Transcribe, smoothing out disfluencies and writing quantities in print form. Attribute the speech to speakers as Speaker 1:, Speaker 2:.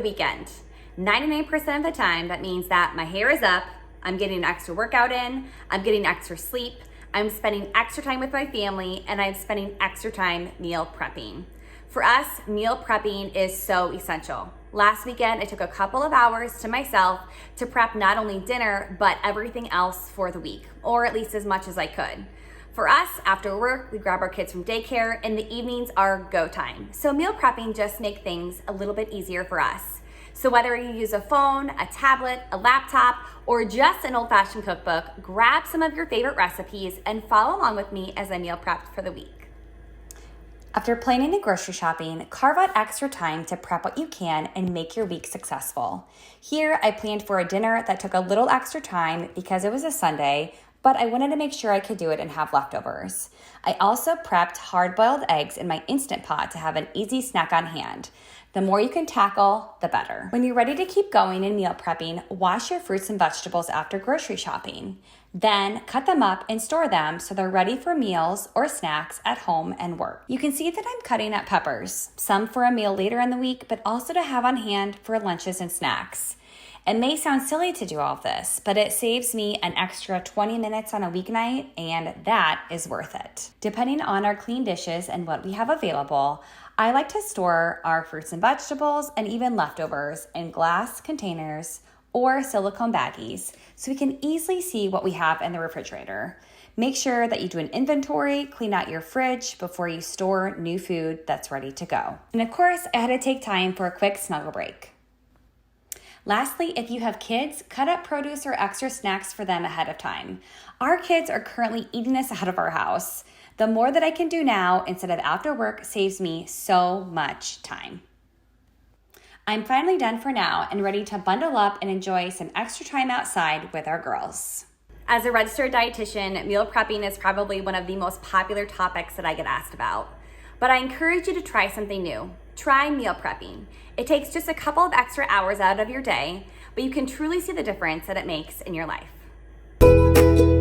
Speaker 1: weekend. 99% of the time, that means that my hair is up, I'm getting an extra workout in, I'm getting extra sleep, I'm spending extra time with my family, and I'm spending extra time meal prepping. For us, meal prepping is so essential. Last weekend, I took a couple of hours to myself to prep not only dinner, but everything else for the week, or at least as much as I could. For us, after work, we grab our kids from daycare, and the evenings are go time. So meal prepping just makes things a little bit easier for us. So whether you use a phone, a tablet, a laptop, or just an old-fashioned cookbook, grab some of your favorite recipes and follow along with me as I meal prep for the week. After planning and grocery shopping, carve out extra time to prep what you can and make your week successful. Here, I planned for a dinner that took a little extra time because it was a Sunday, but I wanted to make sure I could do it and have leftovers. I also prepped hard-boiled eggs in my Instant Pot to have an easy snack on hand. The more you can tackle, the better. When you're ready to keep going in meal prepping, wash your fruits and vegetables after grocery shopping. Then cut them up and store them so they're ready for meals or snacks at home and work. You can see that I'm cutting up peppers, some for a meal later in the week, but also to have on hand for lunches and snacks. It may sound silly to do all of this, but it saves me an extra 20 minutes on a weeknight, and that is worth it. Depending on our clean dishes and what we have available, I like to store our fruits and vegetables and even leftovers in glass containers or silicone baggies so we can easily see what we have in the refrigerator. Make sure that you do an inventory, clean out your fridge before you store new food that's ready to go. And of course, I had to take time for a quick snuggle break. Lastly, if you have kids, cut up produce or extra snacks for them ahead of time. Our kids are currently eating this out of our house. The more that I can do now instead of after work saves me so much time. I'm finally done for now and ready to bundle up and enjoy some extra time outside with our girls. As a registered dietitian, meal prepping is probably one of the most popular topics that I get asked about. But I encourage you to try something new. Try meal prepping. It takes just a couple of extra hours out of your day, but you can truly see the difference that it makes in your life.